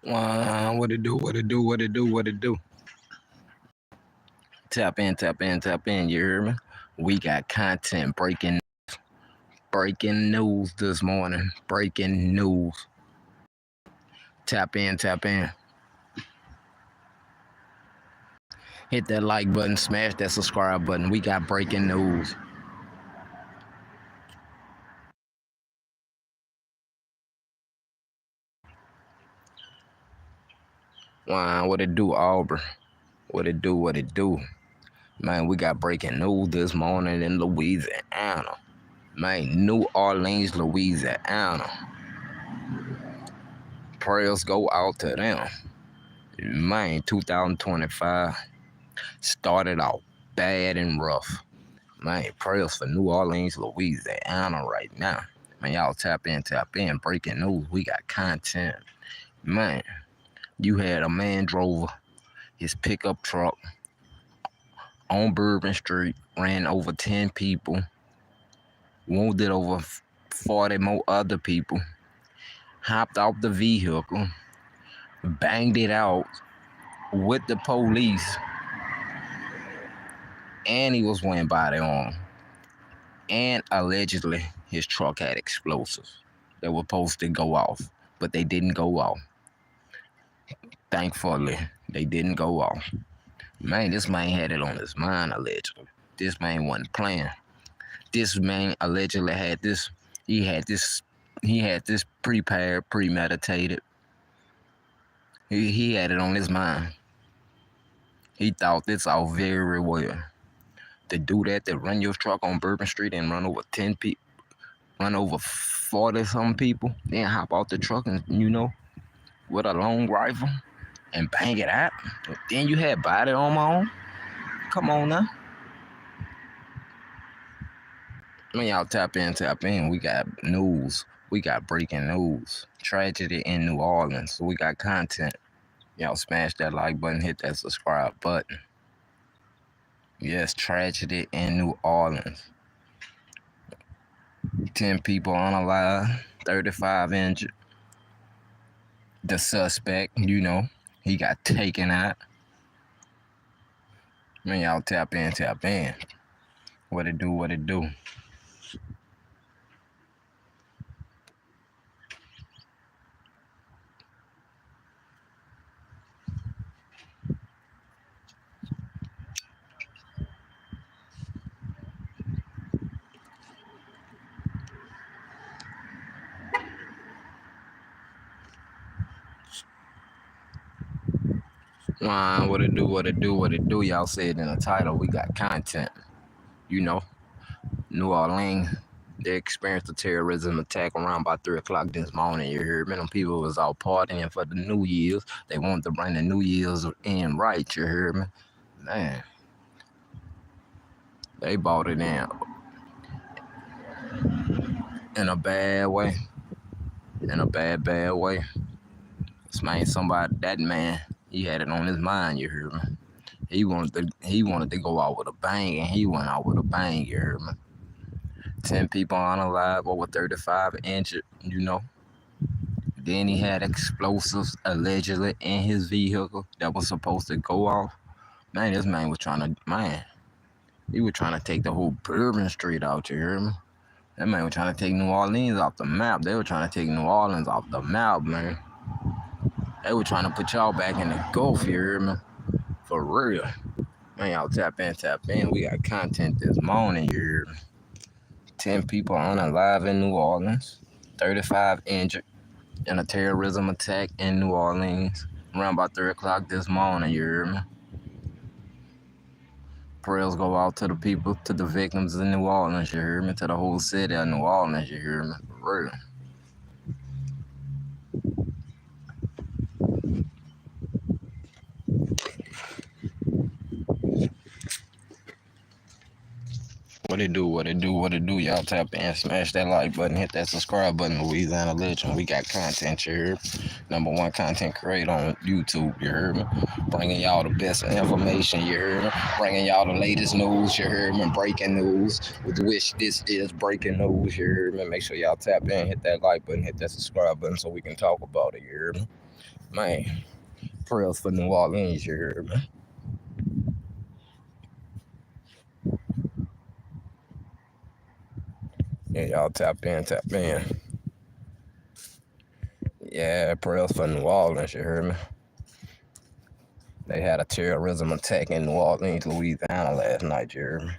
What it do? What it do? What it do? What it do? Tap in, tap in, tap in. You hear me? We got content breaking news this morning. Breaking news. Tap in, tap in. Hit that like button, smash that subscribe button. We got breaking news. What it do, Aubrey? What it do? What it do? Man, we got breaking news this morning in Louisiana. Man, New Orleans, Louisiana. Prayers go out to them. Man, 2025 started off bad and rough. Man, prayers for New Orleans, Louisiana right now. Man, y'all tap in, breaking news. We got content. Man, you had a man drove his pickup truck on Bourbon Street, ran over 10 people, wounded over 40 more other people, hopped off the vehicle, banged it out with the police, and he was wearing body armor. And allegedly, his truck had explosives that were supposed to go off, but they didn't go off. Thankfully, they didn't go off. Man, this man had it on his mind, allegedly. This man wasn't playing. This man allegedly had this, he had this prepared, premeditated. He had it on his mind. He thought this out very well. To do that, to run your truck on Bourbon Street and run over 10 people, run over 40-some people, then hop out the truck and, with a long rifle and bang it out. Then you had body armor on. Come on now. When y'all tap in, we got news. We got breaking news. Tragedy in New Orleans. So we got content. Y'all smash that like button, hit that subscribe button. Yes, tragedy in New Orleans. 10 people unalive, 35 injured. The suspect, he got taken out. Man, y'all tap in. What it do, what it do. What it do, what it do, what it do. Y'all said in the title, we got content. New Orleans, they experienced a terrorism attack around by 3 o'clock this morning. You heard me? Them people was out partying for the New Year's. They wanted to bring the New Year's in right, you heard me? Man, they bought it in a bad way. In a bad way. This man, that man, he had it on his mind, you heard me? He wanted to go out with a bang, and he went out with a bang, you heard me? 10 people unalive, over 35 injured, Then he had explosives allegedly in his vehicle that was supposed to go off. Man, this man was he was trying to take the whole Bourbon Street out, you hear me? That man was trying to take New Orleans off the map. They were trying to take New Orleans off the map, man. They were trying to put y'all back in the Gulf, you hear me? For real. Man, y'all tap in. We got content this morning, you hear me? 10 people unalive in New Orleans, 35 injured in a terrorism attack in New Orleans around about 3 o'clock this morning, you hear me? Prayers go out to the people, to the victims in New Orleans, you hear me? To the whole city of New Orleans, you hear me? For real. What What it do, what it do, what it do. Y'all tap in, smash that like button, hit that subscribe button. Louisiana Legend. We got content, you heard me? Number one content creator on YouTube, you heard me? Bringing y'all the best information, you heard me? Bringing y'all the latest news, you heard me? Breaking news, with which this is breaking news, you heard me? Make sure y'all tap in, hit that like button, hit that subscribe button so we can talk about it, you heard me? Man, prayers for New Orleans, you heard me? Yeah, y'all tap in, tap in. Yeah, prayers for New Orleans, you heard me? They had a terrorism attack in New Orleans, Louisiana last night, you heard me?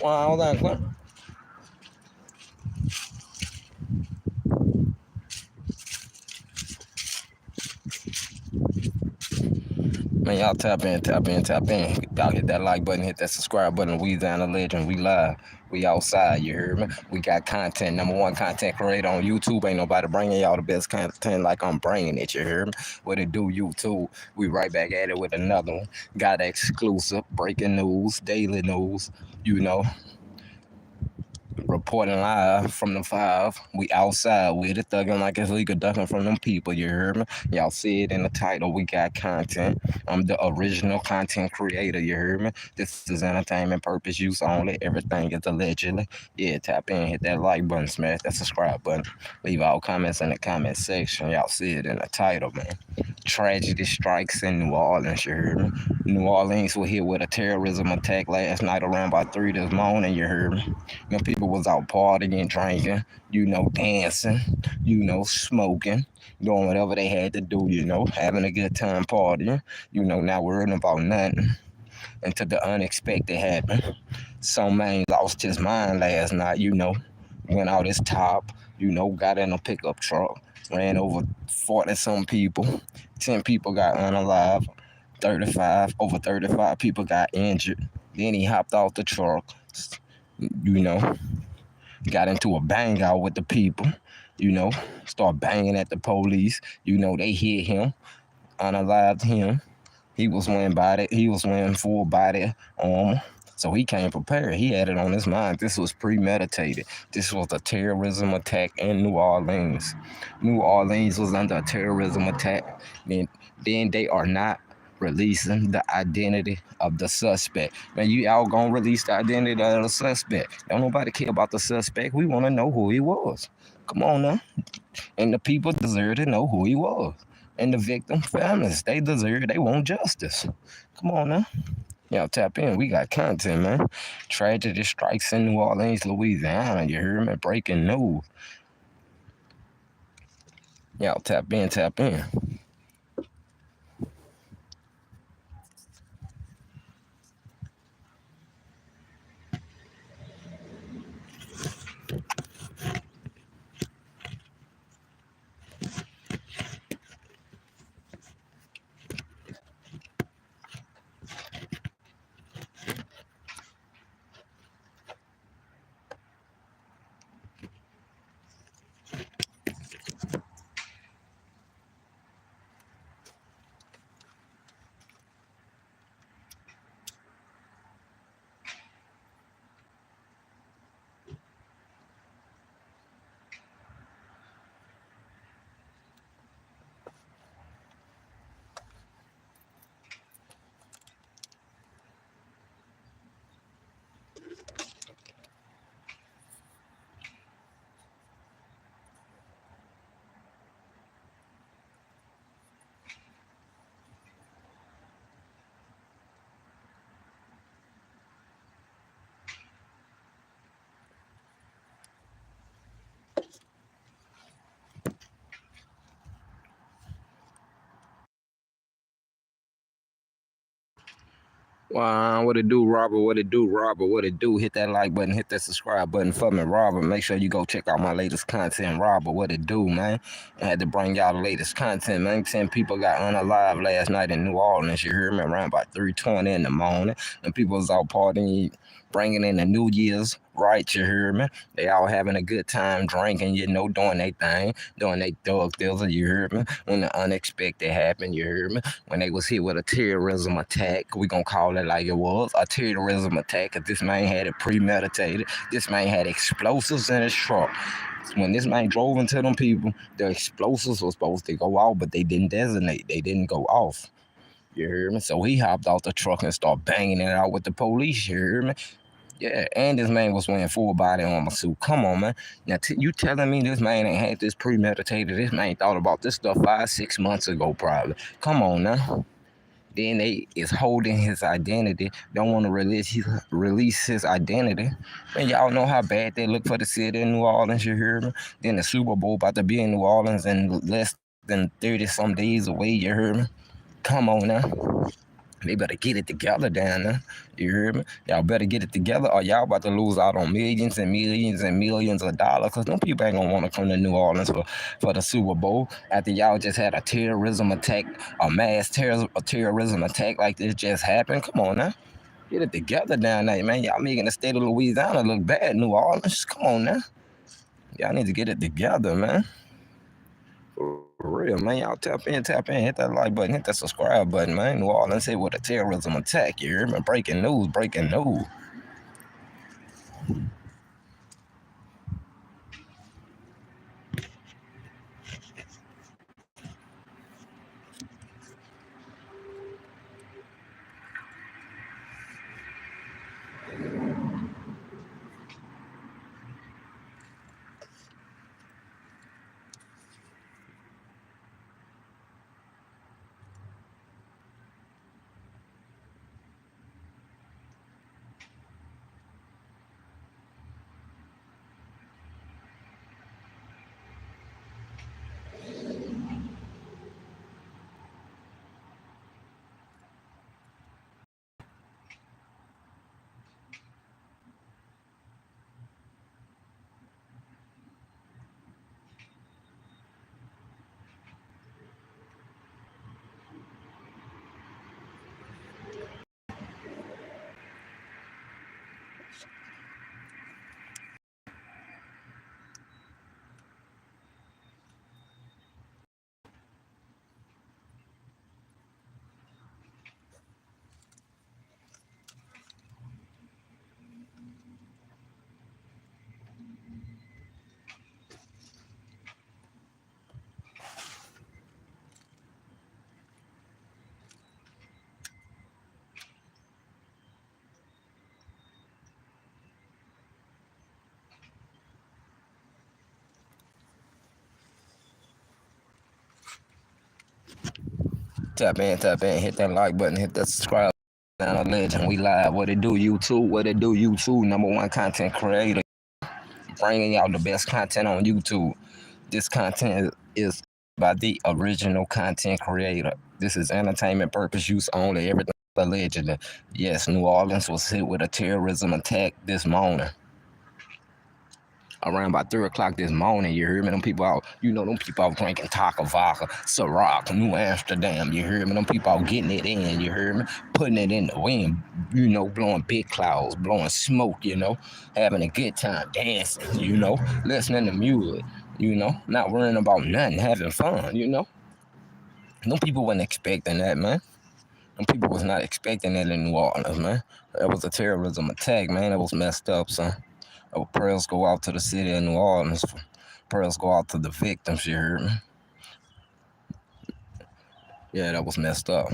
Wow, that clip. Man, y'all tap in, tap in, tap in. Y'all hit that like button, hit that subscribe button. Louisiana Legend, we live. We outside, you heard me? We got content, number one content creator on YouTube. Ain't nobody bringing y'all the best content like I'm bringing it, you heard me? What it do, YouTube? We right back at it with another one. Got exclusive, breaking news, daily news, you know. Reporting live from the five. We outside with it, thugging like it's legal, ducking from them people, you heard me? Y'all see it in the title, we got content. I'm the original content creator, you heard me? This is entertainment purpose use only. Everything is allegedly. Yeah, tap in, hit that like button, smash that subscribe button. Leave all comments in the comment section. Y'all see it in the title, man. Tragedy strikes in New Orleans, you heard me? New Orleans was hit with a terrorism attack last night around about 3 this morning, you heard me? When people was out partying, drinking, dancing, smoking, doing whatever they had to do, having a good time partying, not worrying about nothing until the unexpected happened. Some man lost his mind last night, went out his top, got in a pickup truck, ran over 40 some people, 10 people got unalive, over 35 people got injured. Then he hopped off the truck, you know, got into a bang out with the people, you know, start banging at the police. They hit him, unalived him. He was wearing full body armor. So he came prepared. He had it on his mind. This was premeditated. This was a terrorism attack in New Orleans. New Orleans was under a terrorism attack. Then they are not releasing the identity of the suspect. Man, you all gonna release the identity of the suspect. Don't nobody care about the suspect. We want to know who he was. Come on now. And the people deserve to know who he was. And the victim families, they want justice. Come on now. Y'all tap in. We got content, man. Tragedy strikes in New Orleans, Louisiana. You hear me? Breaking news. Y'all tap in, tap in. Wow, what it do, Robert? What it do, Robert? What it do? Hit that like button, hit that subscribe button for me, Robert. Make sure you go check out my latest content, Robert. What it do, man? I had to bring y'all the latest content, man. 10 people got unalive last night in New Orleans. You hear me? Around about 3:20 in the morning, and people was out partying, bringing in the New Year's. Right, you hear me? They all having a good time drinking, doing their thing, doing their thug deals, you hear me? When the unexpected happened, you hear me? When they was hit with a terrorism attack, we gonna call it like it was, a terrorism attack, because this man had it premeditated. This man had explosives in his truck. When this man drove into them people, the explosives were supposed to go off, but they didn't designate. They didn't go off. You hear me? So he hopped out the truck and started banging it out with the police, you hear me? Yeah, and this man was wearing full body armor suit. Come on, man. Now, you telling me this man ain't had this premeditated? This man thought about this stuff 5, 6 months ago, probably. Come on now. Then they is holding his identity. Don't want to release his identity. And y'all know how bad they look for the city in New Orleans. You hear me? Then the Super Bowl about to be in New Orleans in less than 30 some days away. You hear me? Come on now. They better get it together down there. You hear me? Y'all better get it together or y'all about to lose out on millions and millions and millions of dollars because no people ain't going to want to come to New Orleans for the Super Bowl after y'all just had a terrorism attack, a terrorism attack like this just happened. Come on now. Get it together down there, man. Y'all making the state of Louisiana look bad, New Orleans. Come on now. Y'all need to get it together, man. For real, man. Y'all tap in, hit that like button, hit that subscribe button, man. New Orleans hit with a terrorism attack. You hear me? Breaking news, breaking news. Tap in, hit that like button, hit that subscribe. Now, legend, we live. What it do, YouTube? What it do, YouTube? Number one content creator, bringing y'all the best content on YouTube. This content is by the original content creator. This is entertainment purpose use only. Everything allegedly. Yes, New Orleans was hit with a terrorism attack this morning. Around about 3 o'clock this morning, you hear me? Them people out, them people out drinking Taka Vodka, Ciroc, New Amsterdam, you hear me? Them people out getting it in, you hear me? Putting it in the wind, blowing big clouds, blowing smoke, having a good time, dancing, listening to music, not worrying about nothing, having fun, Them people wasn't expecting that, man. Them people was not expecting that in New Orleans, man. That was a terrorism attack, man. That was messed up, son. Our prayers go out to the city of New Orleans. Prayers go out to the victims, you heard me? Yeah, that was messed up.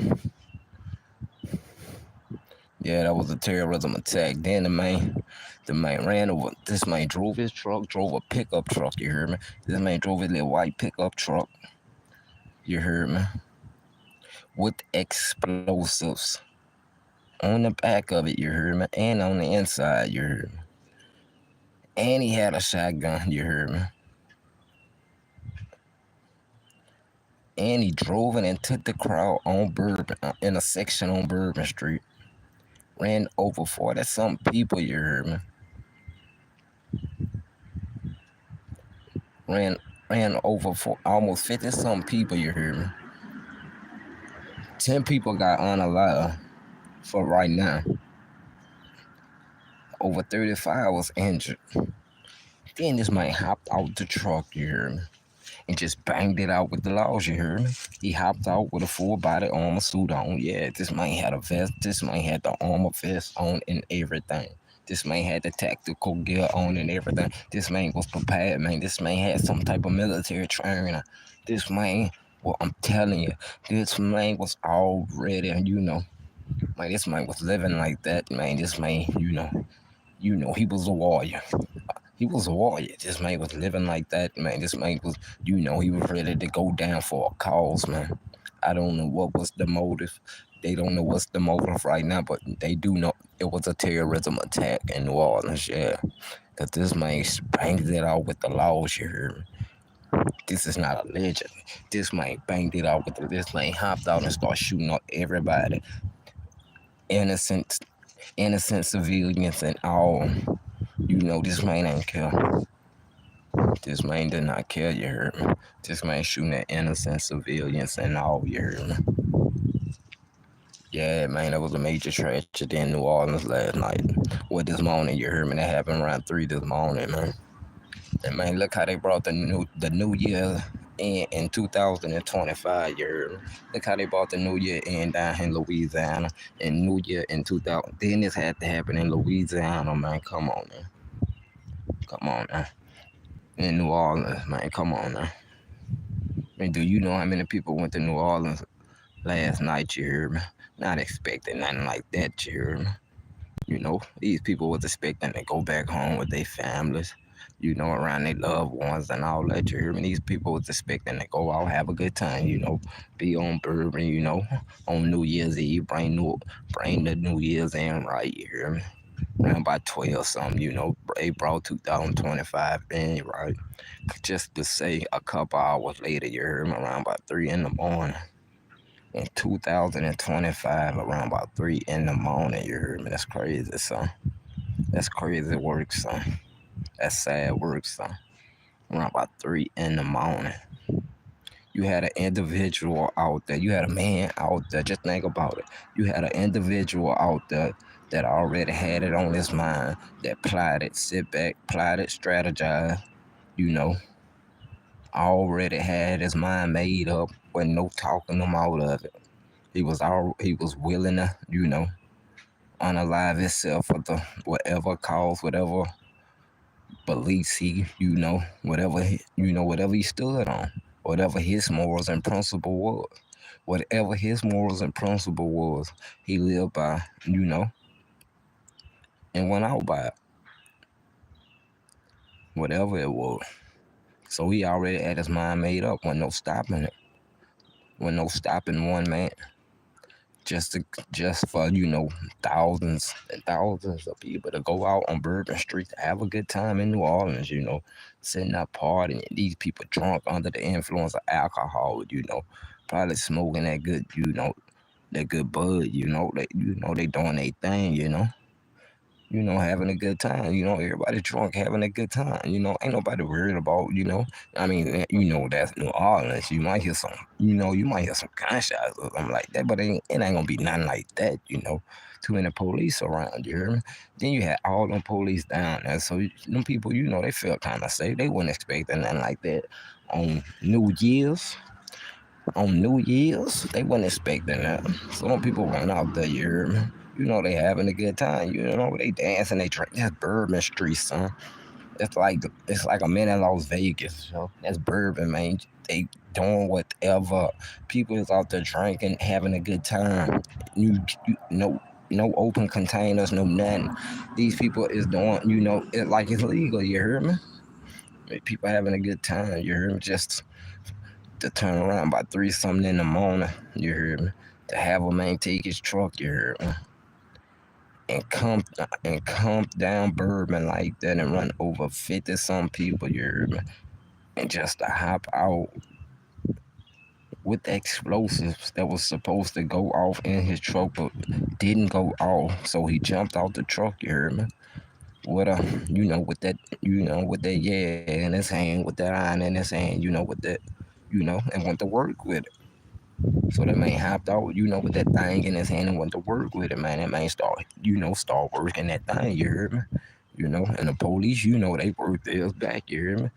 Yeah, that was a terrorism attack. Then the man ran over. This man drove his truck, drove a pickup truck, you heard me? This man drove his little white pickup truck, you heard me? With explosives on the back of it, you heard me? And on the inside, you heard me? And he had a shotgun, you heard me? And he drove it and took the crowd on Bourbon, in a section on Bourbon Street. Ran over 40-some people, you heard me? Ran over for almost 50-some people, you heard me? 10 people got unalive for right now. Over 35 was injured. Then this man hopped out the truck, you heard me? And just banged it out with the laws, you heard me? He hopped out with a full body armor suit on. Yeah, this man had a vest. This man had the armor vest on and everything. This man had the tactical gear on and everything. This man was prepared, man. This man had some type of military training. This man, well, I'm telling you, this man was already, man, this man was living like that, man. This man, he was a warrior. He was a warrior. This man was living like that, man. This man was, he was ready to go down for a cause, man. I don't know what was the motive. They don't know what's the motive right now, but they do know it was a terrorism attack in New Orleans, yeah. Because this man banged it out with the laws, you heard me? This is not a legend. This man banged it out with this man hopped out and started shooting up everybody. Innocent civilians and all. This man ain't care. This man did not care, you heard me? This man shooting at innocent civilians and all, you heard me? Yeah, man, that was a major tragedy in New Orleans last night. Well, this morning, you heard me? That happened around 3 this morning, man. And man, look how they brought the new year in 2025, you heard me? Look how they brought the new year in down in Louisiana. And New Year in 2000. Then this had to happen in Louisiana, man. Come on, man. Come on, man. In New Orleans, man. Come on, man. Man, do you know how many people went to New Orleans last night, you heard me? Not expecting nothing like that, you heard me? These people was expecting to go back home with their families, around their loved ones and all that, you hear me? These people was expecting to go out, have a good time, be on bourbon, on New Year's Eve, bring the New Year's in right, you hear me? Around about 12 something, they brought 2025 in, right? Just to say a couple hours later, you heard me, around about 3 in the morning. In 2025, around about 3 in the morning, you heard me? That's crazy, son. That's crazy work, son. That's sad work, son. Around about 3 in the morning. You had an individual out there. You had a man out there. Just think about it. You had an individual out there that already had it on his mind, that plotted, sit back, plotted, strategized, already had his mind made up with no talking him out of it. He was willing to, unalive himself for the whatever cause, whatever beliefs he, whatever he stood on, whatever his morals and principle was. Whatever his morals and principle was, he lived by, and went out by it. Whatever it was. So he already had his mind made up, wasn't no stopping it. with no stopping one man, just for thousands and thousands of people to go out on Bourbon Street to have a good time in New Orleans. Sitting up partying, these people drunk under the influence of alcohol. Probably smoking that good, that good bud. They doing their thing. Having a good time. Everybody drunk, having a good time. Ain't nobody worried about, I mean, that's New Orleans. You might hear some gunshots or something like that, but it ain't gonna be nothing like that. Too many police around, you hear me? Then you had all them police down there, so them people, they felt kind of safe. They wouldn't expect nothing like that on New Year's. On New Year's, they wasn't expecting that. So them people run out there, you hear me? They having a good time. They dancing, they drink. That's Bourbon Street, son. It's like a minute in Las Vegas. That's Bourbon, man. They doing whatever. People is out there drinking, having a good time. No open containers, no nothing. These people is doing, it like it's legal. You hear me? People having a good time. You hear me? Just to turn around by 3 something in the morning. You hear me? To have a man take his truck. You hear me? And come down Bourbon like that and run over 50 some people, you heard me? And just to hop out with the explosives that was supposed to go off in his truck but didn't go off. So he jumped out the truck, you heard me? With that yeah in his hand, with that iron in his hand, with that, and went to work with it. So that man hopped out, with that thing in his hand and went to work with it, man. That man start working that thing, you heard me? And the police, they work theirs back, you hear me?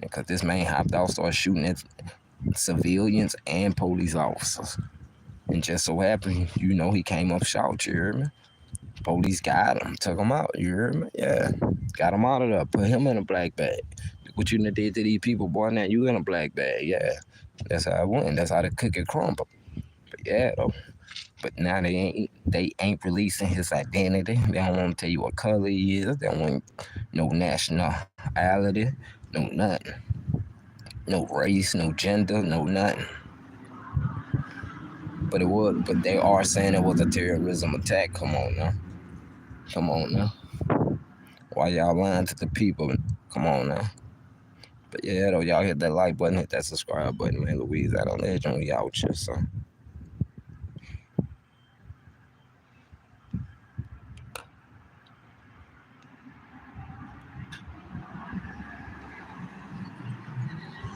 Because this man hopped out, started shooting at civilians and police officers. And just so happened, he came up short, you hear me? Police got him, took him out, you hear me? Yeah. Got him out of there, put him in a black bag. Look what you done did to these people, boy, now you in a black bag, yeah. That's how it went. That's how the cookie crumbled. But yeah, though. But now they ain't releasing his identity. They don't want to tell you what color he is. They don't want no nationality, no nothing. No race, no gender, no nothing. But they are saying it was a terrorism attack. Come on now. Come on now. Why y'all lying to the people? Come on now. But yeah, though, y'all hit that like button, hit that subscribe button, man. Louisiana Legend, we out here, son.